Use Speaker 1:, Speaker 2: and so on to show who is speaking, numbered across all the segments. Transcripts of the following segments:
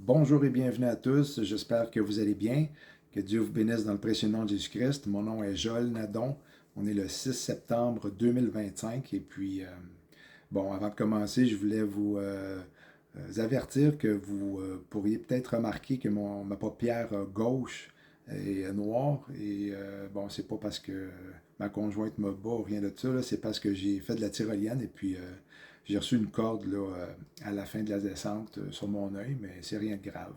Speaker 1: Bonjour et bienvenue à tous. J'espère que vous allez bien. Que Dieu vous bénisse dans le précieux nom de Jésus-Christ. Mon nom est Joël Nadon. On est le 6 septembre 2025. Et puis, bon, avant de commencer, je voulais vous avertir que vous pourriez peut-être remarquer que ma paupière gauche est noire. Et bon, c'est pas parce que ma conjointe me bat ou rien de ça, là, c'est parce que j'ai fait de la tyrolienne et puis j'ai reçu une corde là, à la fin de la descente sur mon œil, mais c'est rien de grave.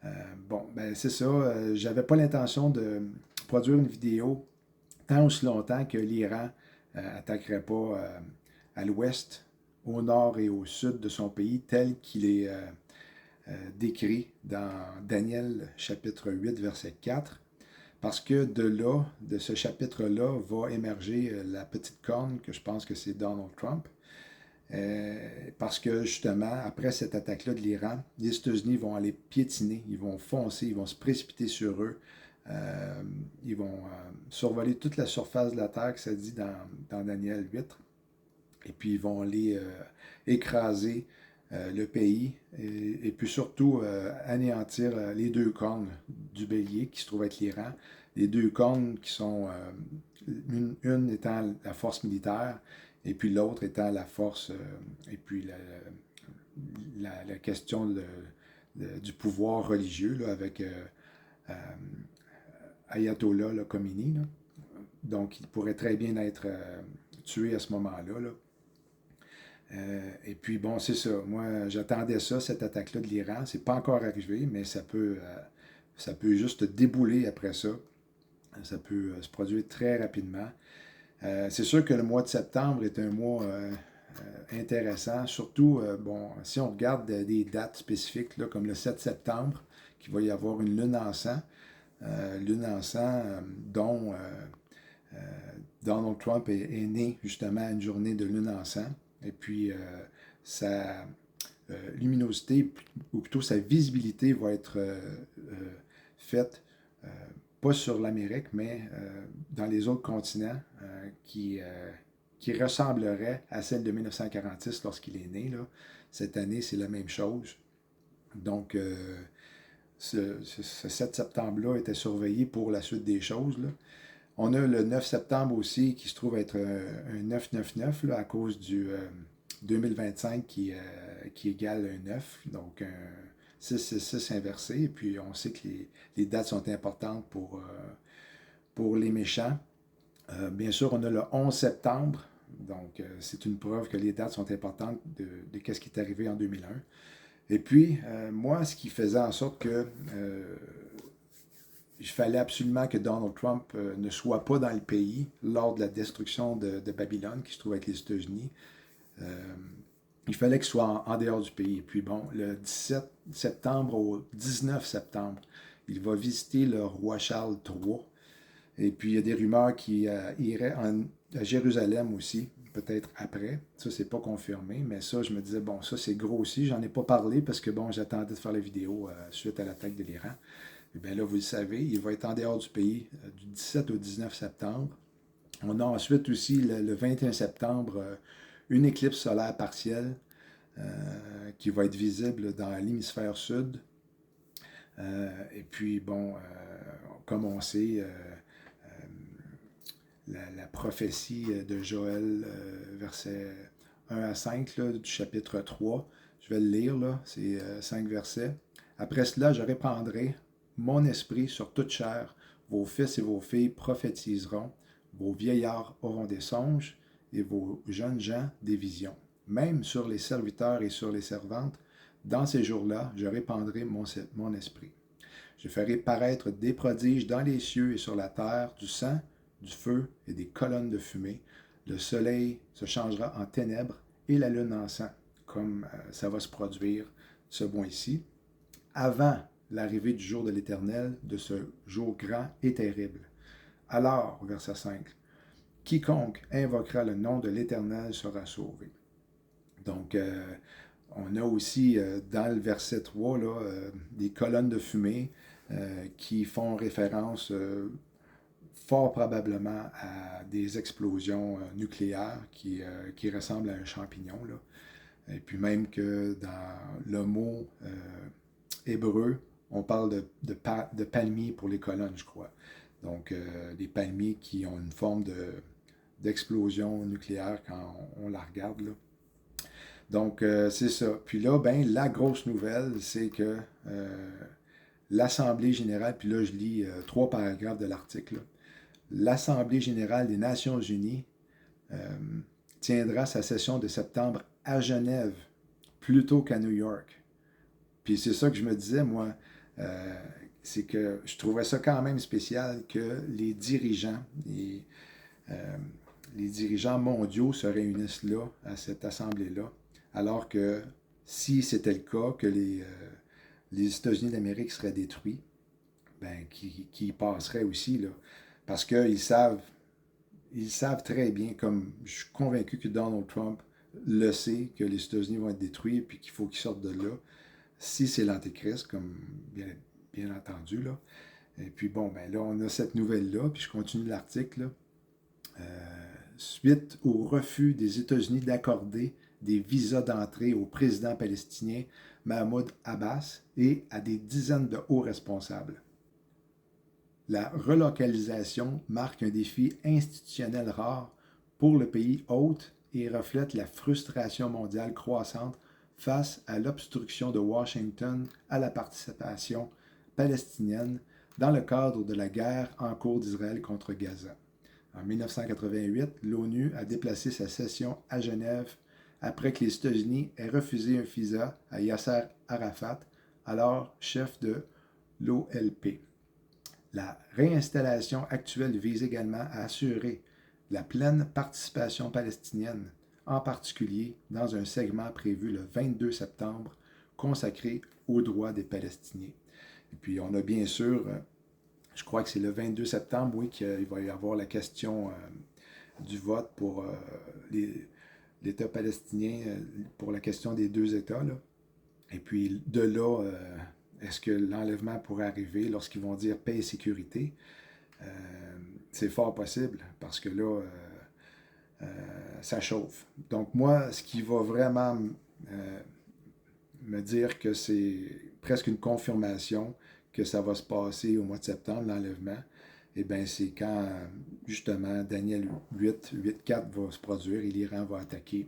Speaker 1: Euh, bon, ben c'est ça. J'avais pas l'intention de produire une vidéo tant aussi longtemps que l'Iran attaquerait pas à l'ouest, au nord et au sud de son pays, tel qu'il est décrit dans Daniel chapitre 8, verset 4. Parce que de là, de ce chapitre-là, va émerger la petite corne, que je pense que c'est Donald Trump. Parce que justement, après cette attaque-là de l'Iran, les États-Unis vont aller piétiner, ils vont foncer, ils vont se précipiter sur eux, euh, ils vont survoler toute la surface de la Terre, que ça dit dans Daniel 8, et puis ils vont aller écraser le pays, et puis surtout anéantir les deux cornes du bélier, qui se trouve être l'Iran, les deux cornes qui sont, une étant la force militaire, et puis l'autre étant la force, et puis la question du pouvoir religieux, là, avec euh, Ayatollah là, Khomeini. Là. Donc, il pourrait très bien être tué à ce moment-là. Là. Et puis, bon, c'est ça. Moi, j'attendais ça, cette attaque-là de l'Iran. C'est pas encore arrivé, mais ça peut juste débouler après ça. Ça peut se produire très rapidement. C'est sûr que le mois de septembre est un mois intéressant, surtout, bon, si on regarde des dates spécifiques, là, comme le 7 septembre, qu'il va y avoir une lune en sang dont euh, Donald Trump est né justement à une journée de lune en sang. Et puis, sa luminosité, ou plutôt sa visibilité, va être faite euh, pas sur l'Amérique, mais dans les autres continents qui ressemblerait à celle de 1946 lorsqu'il est né. Là. Cette année, c'est la même chose. Donc, ce 7 septembre-là était surveillé pour la suite des choses. Là. On a le 9 septembre aussi qui se trouve être un 999 là, à cause du 2025 qui égale un 9, donc un 666 inversé. Et puis on sait que les dates sont importantes pour les méchants. Bien sûr, on a le 11 septembre, donc c'est une preuve que les dates sont importantes de ce qui est arrivé en 2001. Et puis, moi, ce qui faisait en sorte que il fallait absolument que Donald Trump ne soit pas dans le pays lors de la destruction de Babylone, qui se trouve avec les États-Unis. Euh, il fallait qu'il soit en dehors du pays. Et puis bon, le 17 septembre au 19 septembre, il va visiter le roi Charles III. Et puis il y a des rumeurs qui iraient à Jérusalem aussi, peut-être après. Ça, c'est pas confirmé, mais ça, je me disais, bon, ça, c'est gros aussi. J'en ai pas parlé parce que, bon, j'attendais de faire la vidéo suite à l'attaque de l'Iran. Et bien là, vous le savez, il va être en dehors du pays du 17 au 19 septembre. On a ensuite aussi le 21 septembre une éclipse solaire partielle qui va être visible dans l'hémisphère sud. Et puis, bon, comme on sait, la prophétie de Joël, verset 1 à 5 là, du chapitre 3, je vais le lire, là, c'est 5 versets. Après cela, je répandrai mon esprit sur toute chair. Vos fils et vos filles prophétiseront, vos vieillards auront des songes, et vos jeunes gens des visions. Même sur les serviteurs et sur les servantes, dans ces jours-là, je répandrai mon esprit. Je ferai paraître des prodiges dans les cieux et sur la terre, du sang, du feu et des colonnes de fumée. Le soleil se changera en ténèbres et la lune en sang, comme ça va se produire ce mois-ci, avant l'arrivée du jour de l'Éternel, de ce jour grand et terrible. Alors, verset 5, quiconque invoquera le nom de l'Éternel sera sauvé. Donc, on a aussi dans le verset 3 là, des colonnes de fumée qui font référence fort probablement à des explosions nucléaires qui ressemblent à un champignon. Là. Et puis même que dans le mot hébreu, on parle de palmiers pour les colonnes, je crois. Donc, des palmiers qui ont une forme d'explosion nucléaire quand on la regarde, là. Donc, c'est ça. Puis là, ben, la grosse nouvelle, c'est que l'Assemblée générale, puis là, je lis 3 paragraphes de l'article, là. L'Assemblée générale des Nations unies euh, tiendra sa session de septembre à Genève plutôt qu'à New York. Puis c'est ça que je me disais, moi, euh, c'est que je trouvais ça quand même spécial que euh, les dirigeants mondiaux se réunissent là, à cette assemblée-là, alors que si c'était le cas, que les États-Unis d'Amérique seraient détruits, ben, qui y passeraient aussi, là. Parce ils savent très bien, comme je suis convaincu que Donald Trump le sait, que les États-Unis vont être détruits et puis qu'il faut qu'ils sortent de là. Si c'est l'Antéchrist, comme bien entendu, là. Et puis bon, ben là, on a cette nouvelle-là, puis je continue l'article, là. Suite au refus des États-Unis d'accorder des visas d'entrée au président palestinien Mahmoud Abbas et à des dizaines de hauts responsables. La relocalisation marque un défi institutionnel rare pour le pays hôte et reflète la frustration mondiale croissante face à l'obstruction de Washington à la participation palestinienne dans le cadre de la guerre en cours d'Israël contre Gaza. En 1988, l'ONU a déplacé sa session à Genève après que les États-Unis aient refusé un visa à Yasser Arafat, alors chef de l'OLP. La réinstallation actuelle vise également à assurer la pleine participation palestinienne, en particulier dans un segment prévu le 22 septembre consacré aux droits des Palestiniens. Et puis on a bien sûr, je crois que c'est le 22 septembre, oui, qu'il va y avoir la question du vote pour l'État palestinien, pour la question des 2 États, là. Et puis de là, est-ce que l'enlèvement pourrait arriver lorsqu'ils vont dire paix et sécurité? C'est fort possible parce que là, ça chauffe. Donc moi, ce qui va vraiment euh, me dire que c'est presque une confirmation que ça va se passer au mois de septembre, l'enlèvement, eh bien, c'est quand, justement, Daniel 8.4 va se produire et l'Iran va attaquer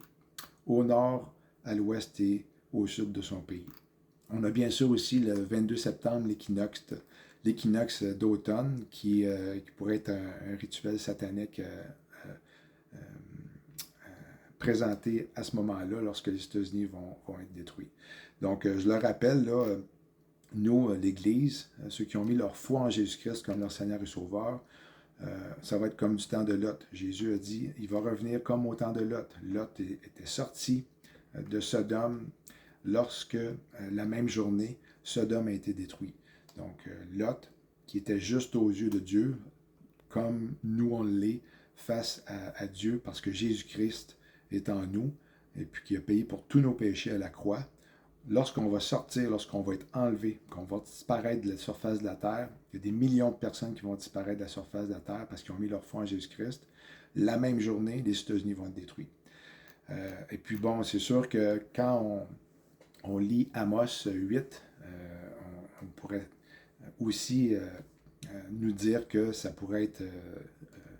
Speaker 1: au nord, à l'ouest et au sud de son pays. On a bien sûr aussi le 22 septembre l'équinoxe d'automne qui pourrait être un rituel satanique présenté à ce moment-là lorsque les États-Unis vont être détruits. Donc, je le rappelle, là, nous, l'Église, ceux qui ont mis leur foi en Jésus-Christ comme leur Seigneur et Sauveur, ça va être comme du temps de Lot. Jésus a dit, il va revenir comme au temps de Lot. Lot était sorti de Sodome lorsque la même journée, Sodome a été détruit. Donc, Lot, qui était juste aux yeux de Dieu, comme nous on l'est face à Dieu, parce que Jésus-Christ est en nous, et puis qui a payé pour tous nos péchés à la croix. Lorsqu'on va sortir, lorsqu'on va être enlevé, qu'on va disparaître de la surface de la terre, il y a des millions de personnes qui vont disparaître de la surface de la terre parce qu'ils ont mis leur foi en Jésus-Christ. La même journée, les États-Unis vont être détruits. Et puis bon, c'est sûr que quand on lit Amos 8, on pourrait aussi nous dire que ça pourrait être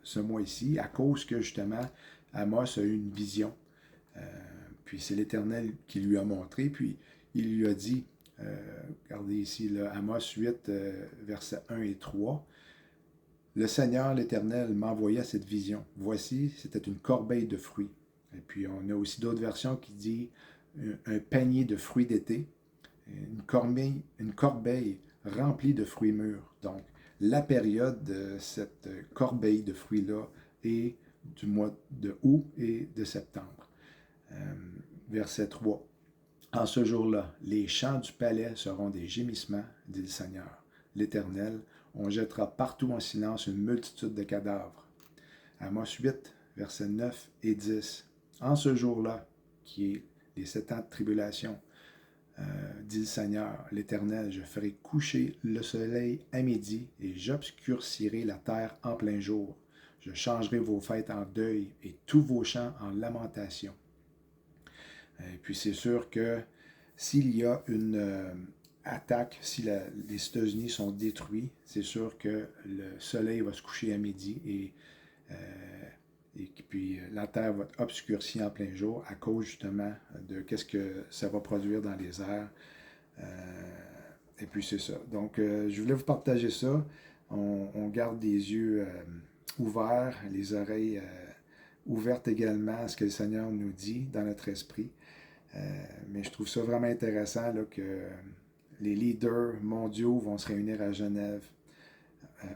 Speaker 1: ce mois-ci, à cause que justement, Amos a eu une vision. Puis c'est l'Éternel qui lui a montré, puis il lui a dit, regardez ici, là, Amos 8, versets 1 et 3, le Seigneur, l'Éternel, m'envoya cette vision. Voici, c'était une corbeille de fruits. Et puis on a aussi d'autres versions qui disent un panier de fruits d'été, une corbeille remplie de fruits mûrs. Donc, la période de cette corbeille de fruits-là est du mois de août et de septembre. Verset 3. En ce jour-là, les chants du palais seront des gémissements, dit le Seigneur, l'Éternel. On jettera partout en silence une multitude de cadavres. Amos 8, versets 9 et 10. En ce jour-là, qui est les 7 ans de tribulation, dit le Seigneur, l'Éternel, je ferai coucher le soleil à midi et j'obscurcirai la terre en plein jour. Je changerai vos fêtes en deuil et tous vos chants en lamentation. Et puis c'est sûr que s'il y a une attaque, si les États-Unis sont détruits, c'est sûr que le soleil va se coucher à midi et puis la Terre va être obscurcie en plein jour à cause justement de qu'est-ce que ça va produire dans les airs. Et puis c'est ça. Donc je voulais vous partager ça. On garde les yeux ouverts, les oreilles ouvertes également à ce que le Seigneur nous dit dans notre esprit. Mais je trouve ça vraiment intéressant là, que les leaders mondiaux vont se réunir à Genève,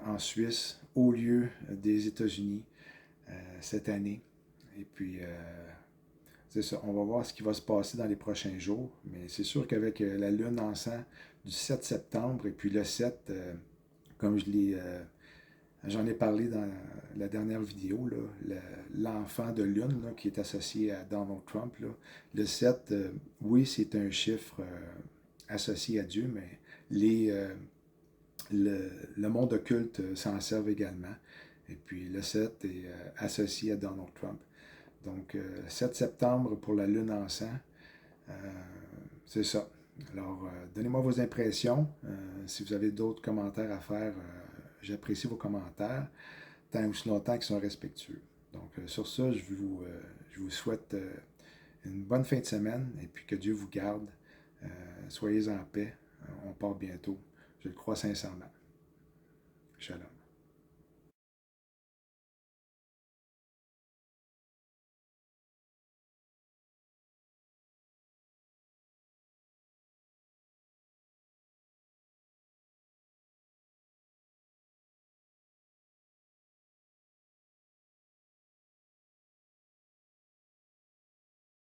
Speaker 1: en Suisse, au lieu des États-Unis cette année. Et puis, c'est ça, on va voir ce qui va se passer dans les prochains jours. Mais c'est sûr qu'avec la lune en sang du 7 septembre, et puis le 7, comme j'en ai parlé dans la dernière vidéo, l'enfant de lune là, qui est associé à Donald Trump, là, le 7, oui, c'est un chiffre associé à Dieu, mais le monde occulte s'en serve également. Et puis le 7 est associé à Donald Trump. Donc 7 septembre pour la lune en sang, euh, c'est ça. Alors, donnez-moi vos impressions. Si vous avez d'autres commentaires à faire, j'apprécie vos commentaires, tant aussi longtemps qu'ils sont respectueux. Donc, sur ça, je vous souhaite une bonne fin de semaine et puis que Dieu vous garde. Soyez en paix. On part bientôt. Je le crois sincèrement. Shalom.